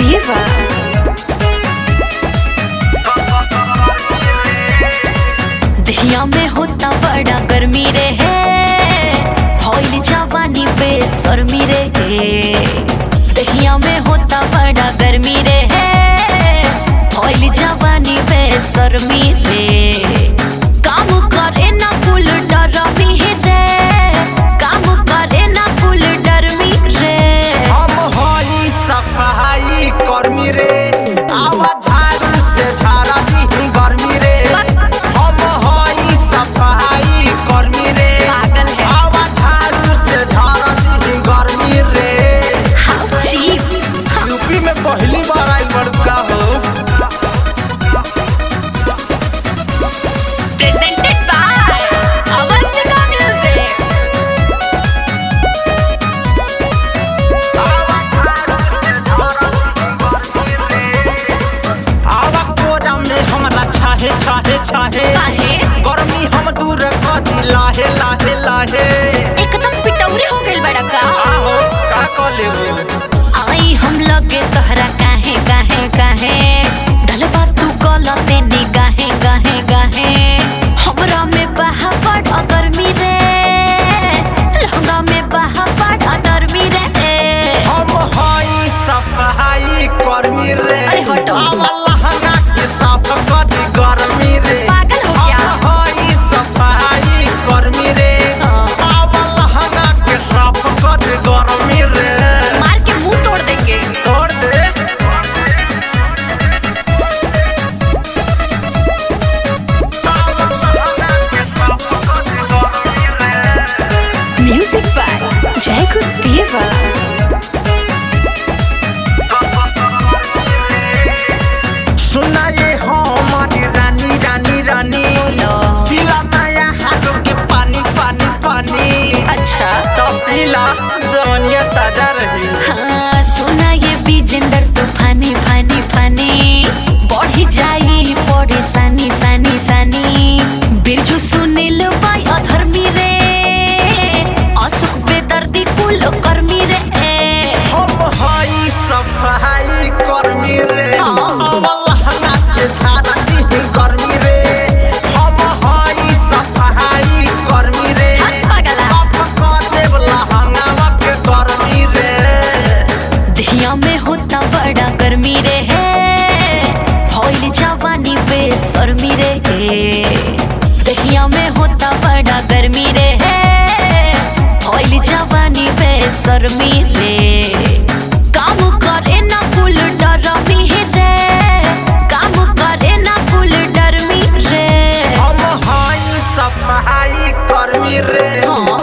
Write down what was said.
Viva। दहिया में होता बड़ा गर्मी रे है, भइल जवानी बेशर्मी रे है। दहिया में होता बड़ा गर्मी रे है, भइल जवानी बेशर्मी रे। काम करे ना कुल डरमी रे, काम करे ना कुल डरमी रे। हम हई सफाई कर्मी रे, आवाज झाड़ू से झाड़ा दी गर्मी रे। हम हई सफाई कर्मी रे, पागल है। आवाज झाड़ू से झाड़ा दी गर्मी रे। How cheap। यूपी में पहली बार आई बड़का हो। Presented by Avantika Music। आवा कोरा में हमरा छाहे छाहे छाहे, काहे? गर्मी हम दूर कर दी लाहे लाहे लाहे। एकदम पिटौरी हो गइल बड़ा का। आहो का कले हो आई हम लगे तोहरा काहे काहे काहे, ढलबा तू गलते निगाहे गाहे गाहे। हमरा में बहा पड़ गर्मी रे, लहंगा में बहा पड़ गर्मी रे। हम हई सफाई कर्मी रे, अरे हटो। आवा लहंगा के साफ कर दी गर्मी रे। पागल हो क्या? हम हई सफाई कर्मी रे, हाँ। आवा लहंगा के साफ कर दी गर्मी रे। मार के मुंह तोड़ देंगे। तोड़ दे म्यूजिक बाय जयकुल देवा। सुना ये हमारी रानी रानी रानी, बोलो। पीला नया हाथों के पानी पानी पानी। अच्छा तो पीला जवनिया ताजा रही। हाँ, सुना ये बिजेंदर तूफानी फानी फानी, बढ़ी जाई परेशानी सानी सानी। बिरजू सुनील बाई अधर्मी रे, अशोक बेदर्दी कुल कर्मी रे। हम हई सफाई कर्मी रे, हाँ। अब लहंगा के झाड़ा दी गर्मी रे। हम हई सफाई कर्मी रे, हट पागला। साफ कर देब लहंगा के गर्मी रे। दहिया में होता बड़ा गर्मी रे है, भइल जवानी बेशर्मी रे है। दहिया में होता बड़ा गर्मी रे है, भइल जवानी बेशर्मी रे। काम करे ना कुल डरमी रे, काम करे ना कुल डरमी रे। हम हई सफाई कर्मी रे, हाँ।